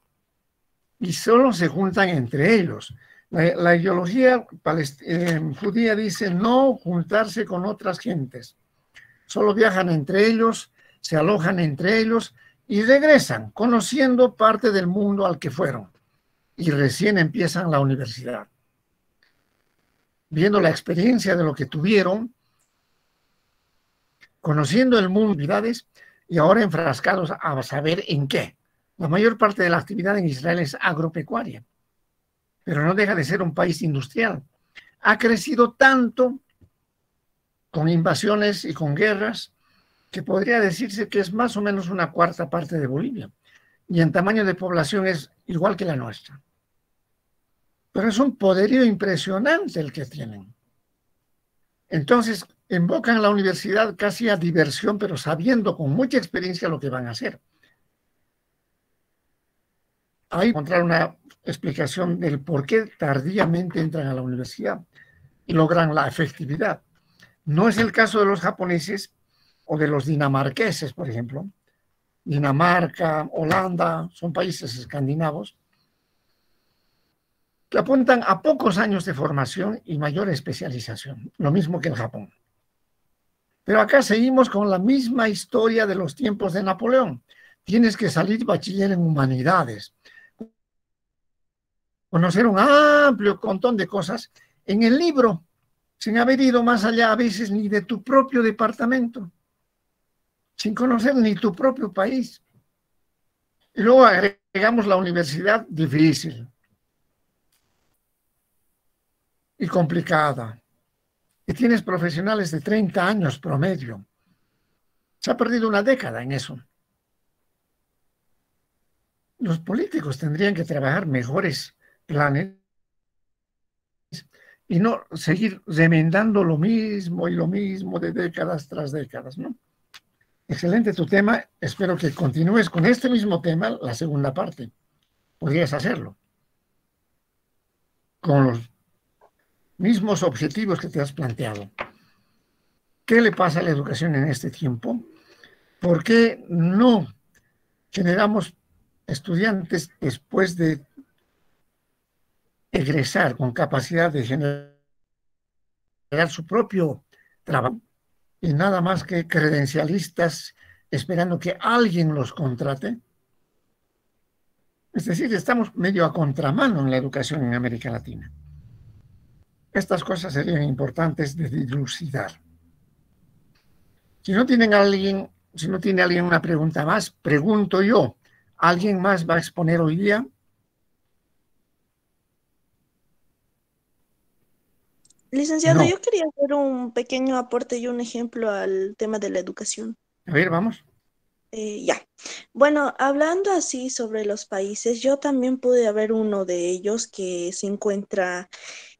y solo se juntan entre ellos. La ideología judía dice no juntarse con otras gentes. Solo viajan entre ellos, se alojan entre ellos y regresan conociendo parte del mundo al que fueron. Y recién empiezan la universidad. Viendo la experiencia de lo que tuvieron, conociendo el mundo y ahora enfrascados a saber en qué. La mayor parte de la actividad en Israel es agropecuaria, pero no deja de ser un país industrial. Ha crecido tanto con invasiones y con guerras que podría decirse que es más o menos una cuarta parte de Bolivia. Y en tamaño de población es igual que la nuestra. Pero es un poderío impresionante el que tienen. Entonces, invocan la universidad casi a diversión, pero sabiendo con mucha experiencia lo que van a hacer. Hay que encontrar una explicación del por qué tardíamente entran a la universidad y logran la efectividad. No es el caso de los japoneses o de los dinamarqueses, por ejemplo. Dinamarca, Holanda, son países escandinavos que apuntan a pocos años de formación y mayor especialización, lo mismo que el Japón. Pero acá seguimos con la misma historia de los tiempos de Napoleón. Tienes que salir bachiller en humanidades, conocer un amplio montón de cosas en el libro, sin haber ido más allá a veces ni de tu propio departamento, sin conocer ni tu propio país. Y luego agregamos la universidad difícil y complicada. Y tienes profesionales de 30 años promedio. Se ha perdido una década en eso. Los políticos tendrían que trabajar mejores planes y no seguir remendando lo mismo y lo mismo de décadas tras décadas, ¿no? Excelente tu tema. Espero que continúes con este mismo tema, la segunda parte. Podrías hacerlo. Con los mismos objetivos que te has planteado. ¿Qué le pasa a la educación en este tiempo? ¿Por qué no generamos estudiantes después de egresar con capacidad de generar su propio trabajo y nada más que credencialistas esperando que alguien los contrate? Es decir, estamos medio a contramano en la educación en América Latina. Estas cosas serían importantes de dilucidar. Si no tiene alguien una pregunta más, pregunto yo. ¿Alguien más va a exponer hoy día? Licenciado, No. yo quería hacer un pequeño aporte y un ejemplo al tema de la educación. A ver, vamos. Ya. Bueno, hablando así sobre los países, yo también pude ver uno de ellos que se encuentra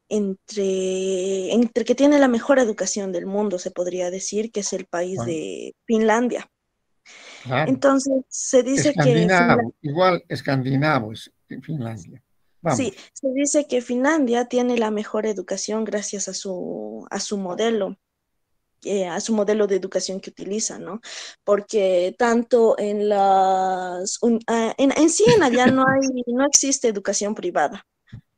entre que tiene la mejor educación del mundo, se podría decir, que es el país de Finlandia. Claro. Entonces, se dice que igual escandinavo es Finlandia. Vamos. Sí, se dice que Finlandia tiene la mejor educación gracias a su modelo. A su modelo de educación que utiliza, ¿no? Porque tanto en en sí en allá no existe educación privada,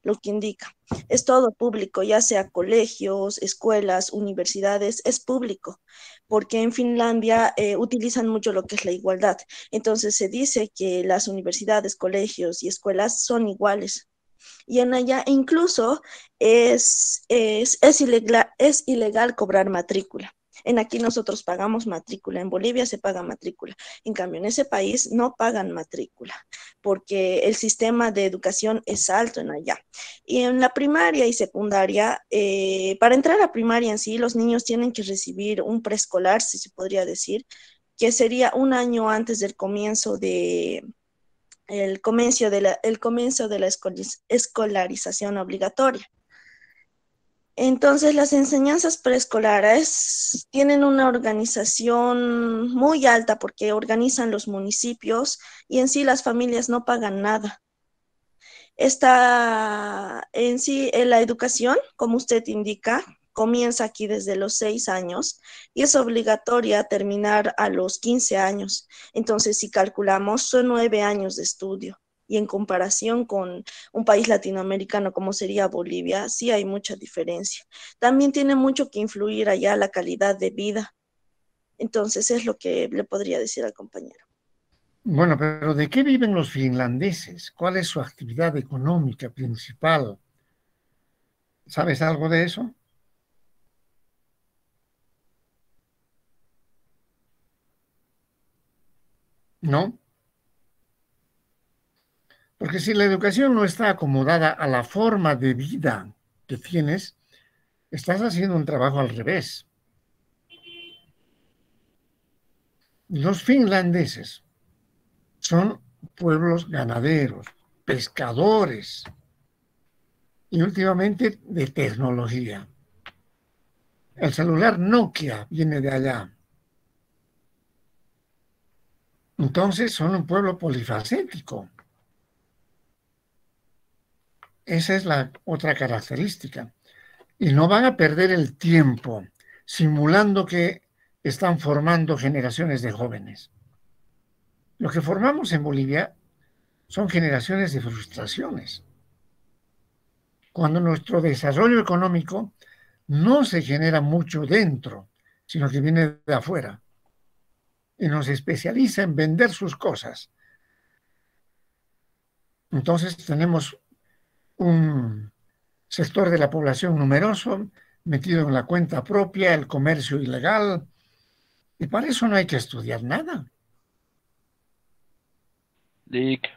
lo que indica. Es todo público, ya sea colegios, escuelas, universidades, es público, porque en Finlandia utilizan mucho lo que es la igualdad. Entonces se dice que las universidades, colegios y escuelas son iguales. Y en allá incluso es ilegal cobrar matrícula. En aquí nosotros pagamos matrícula, en Bolivia se paga matrícula. En cambio, en ese país no pagan matrícula, porque el sistema de educación es alto en allá. Y en la primaria y secundaria, para entrar a primaria en sí, los niños tienen que recibir un preescolar, si se podría decir, que sería un año antes del comienzo de la escolarización obligatoria. Entonces, las enseñanzas preescolares tienen una organización muy alta porque organizan los municipios y en sí las familias no pagan nada. En sí, la educación, como usted indica, comienza aquí desde los 6 años y es obligatoria terminar a los 15 años. Entonces, si calculamos, son 9 años de estudio. Y en comparación con un país latinoamericano como sería Bolivia, sí hay mucha diferencia. También tiene mucho que influir allá la calidad de vida. Entonces es lo que le podría decir al compañero. Bueno, pero ¿de qué viven los finlandeses? ¿Cuál es su actividad económica principal? ¿Sabes algo de eso? ¿No? Porque si la educación no está acomodada a la forma de vida que tienes, estás haciendo un trabajo al revés. Los finlandeses son pueblos ganaderos, pescadores y últimamente de tecnología. El celular Nokia viene de allá. Entonces son un pueblo polifacético. Esa es la otra característica. Y no van a perder el tiempo simulando que están formando generaciones de jóvenes. Lo que formamos en Bolivia son generaciones de frustraciones. Cuando nuestro desarrollo económico no se genera mucho dentro, sino que viene de afuera y nos especializa en vender sus cosas. Entonces tenemos un sector de la población numeroso metido en la cuenta propia, el comercio ilegal, y para eso no hay que estudiar nada. Lick,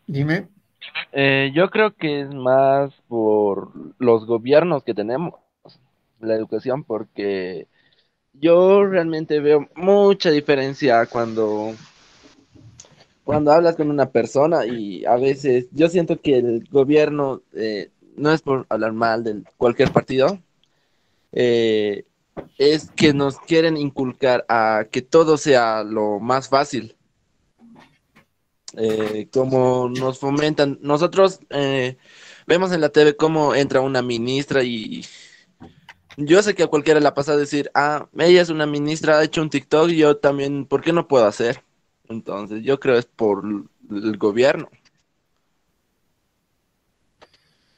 Dime, yo creo que es más por los gobiernos que tenemos, la educación, porque yo realmente veo mucha diferencia cuando hablas con una persona y a veces yo siento que el gobierno, no es por hablar mal de cualquier partido, eh, es que nos quieren inculcar a que todo sea lo más fácil, como nos fomentan. Nosotros vemos en la TV cómo entra una ministra y yo sé que a cualquiera le pasa a decir, ah, ella es una ministra, ha hecho un TikTok y yo también, ¿por qué no puedo hacer? Entonces, yo creo es por el gobierno.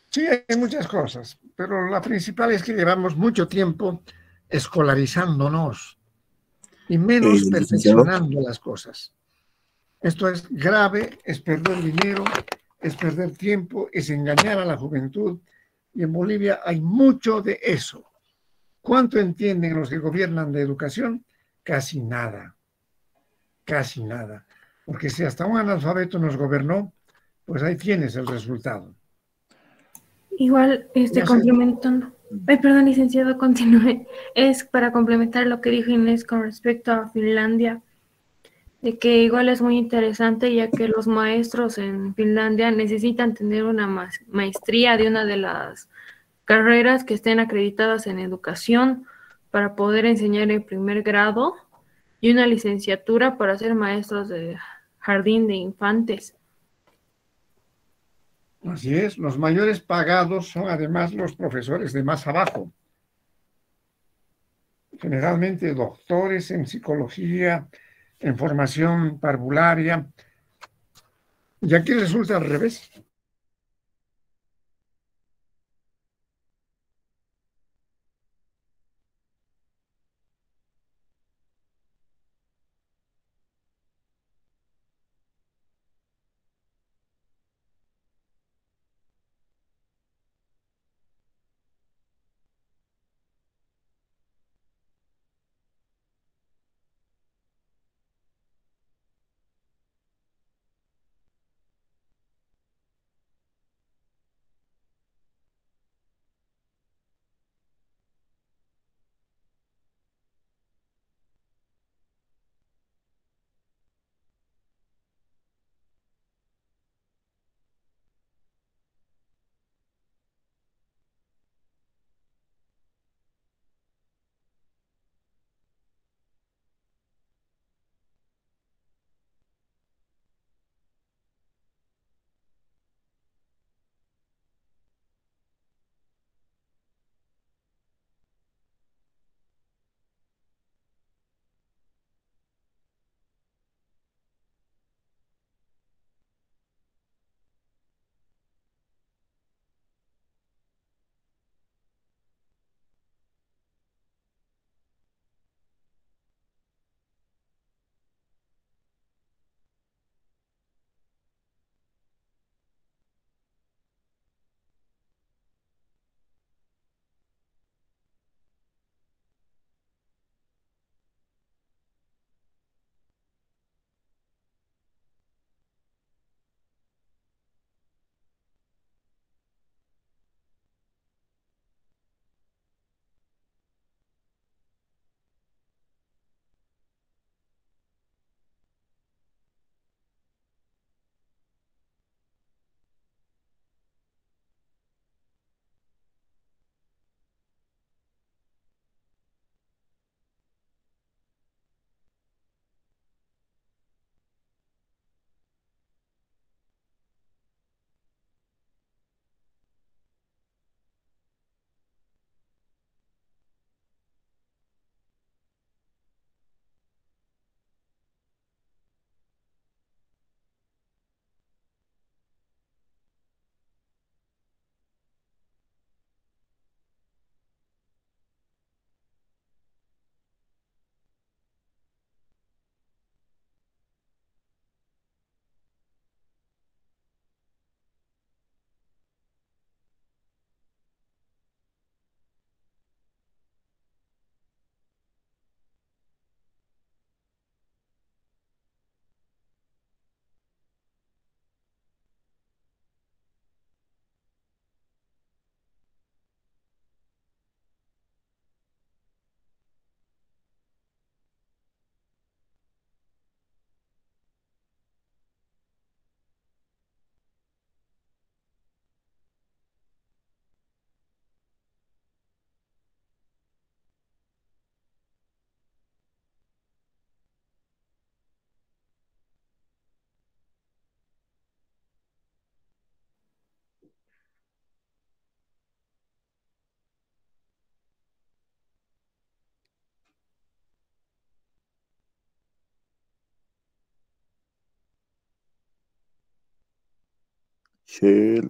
sí hay muchas cosas, pero la principal es que llevamos mucho tiempo escolarizándonos y menos Licenciado. perfeccionando las cosas. Esto es grave, es perder dinero, es perder tiempo, es engañar a la juventud. Y en Bolivia hay mucho de eso. ¿Cuánto entienden los que gobiernan de educación? Casi nada, casi nada. Porque si hasta un analfabeto nos gobernó, pues ahí tienes el resultado. Igual, Ya sé, complementando. Ay, perdón, licenciado, continúe. Es para complementar lo que dijo Inés con respecto a Finlandia, de que igual es muy interesante ya que los maestros en Finlandia necesitan tener una maestría de una de las carreras que estén acreditadas en educación para poder enseñar en primer grado y una licenciatura para ser maestros de jardín de infantes. así es. Los mayores pagados son además los profesores de más abajo. Generalmente doctores en psicología, en formación parvularia. Y aquí resulta al revés. Shell.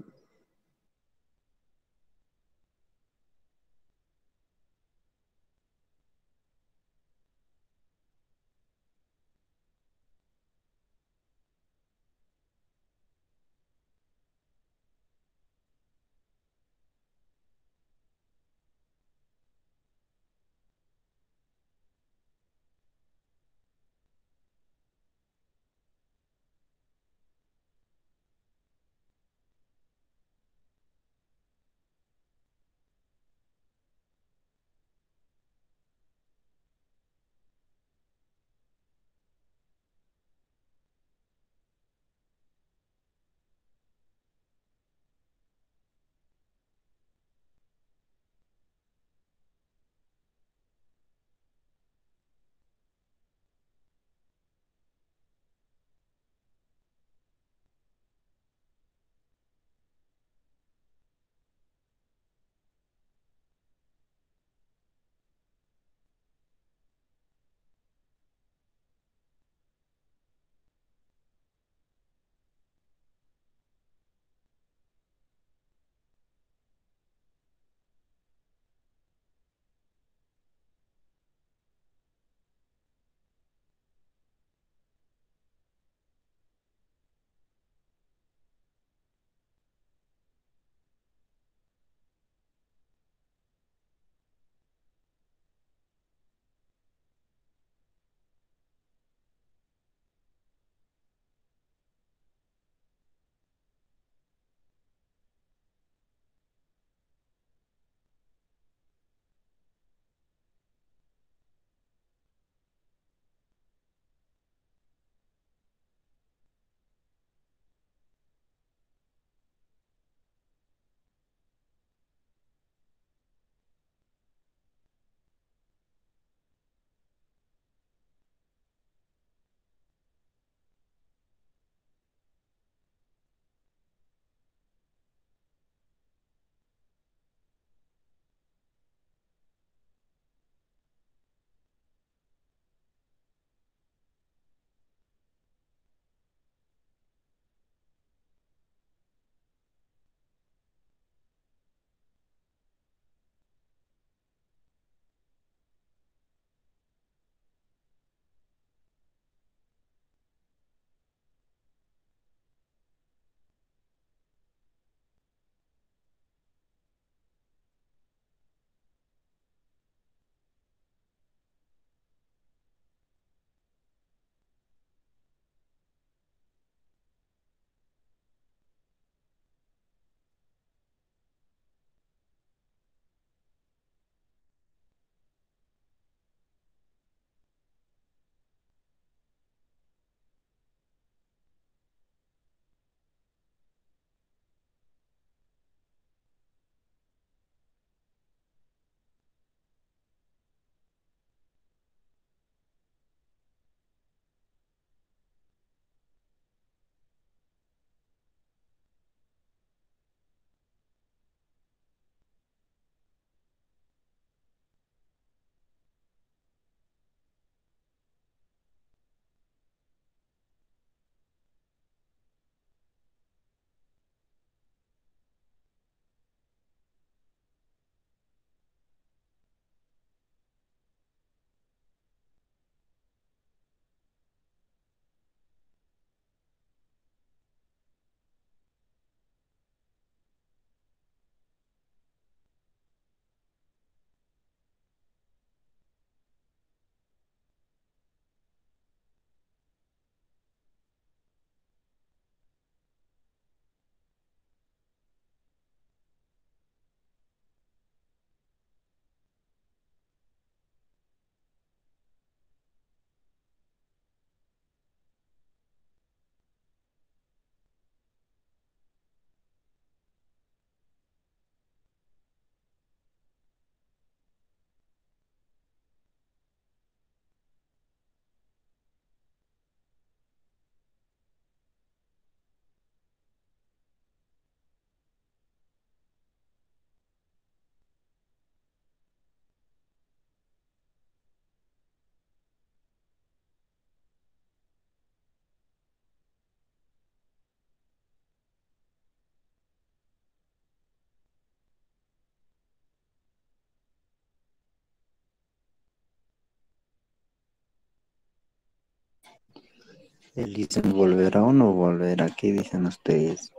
¿El ISEN volverá o no volverá? ¿Qué dicen ustedes?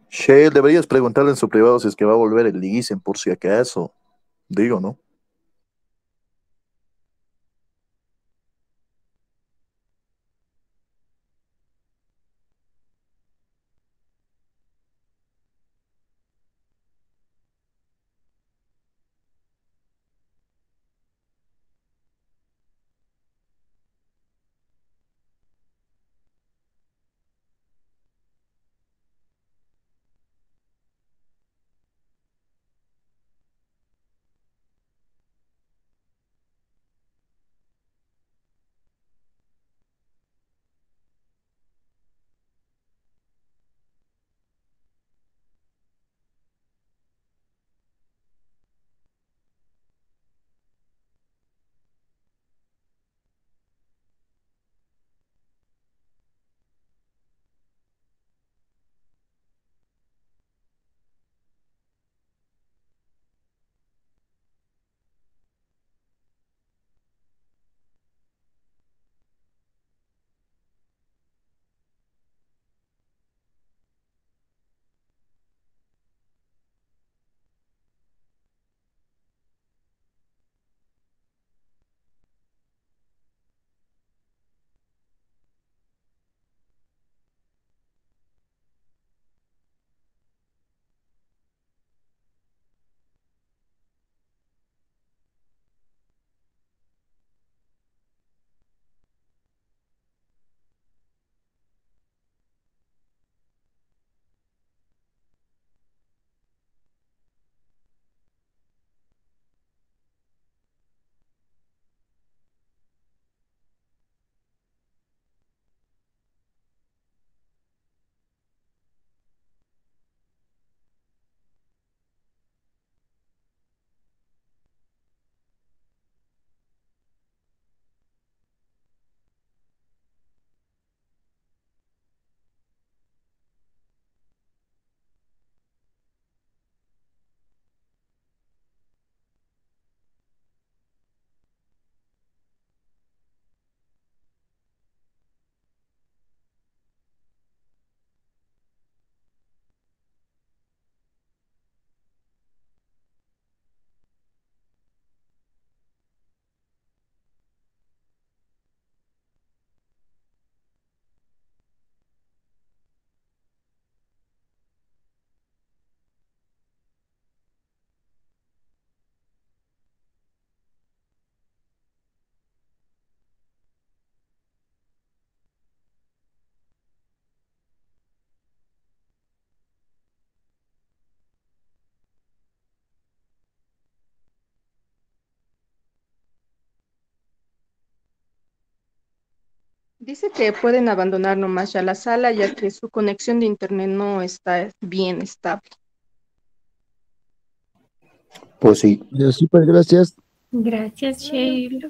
Shell, deberías preguntarle en su privado si es que va a volver el Liguisen por si acaso. Digo, ¿no? Dice que pueden abandonar nomás ya la sala, ya que su conexión de internet no está bien estable. Pues sí. Súper, gracias. Gracias, Sheila.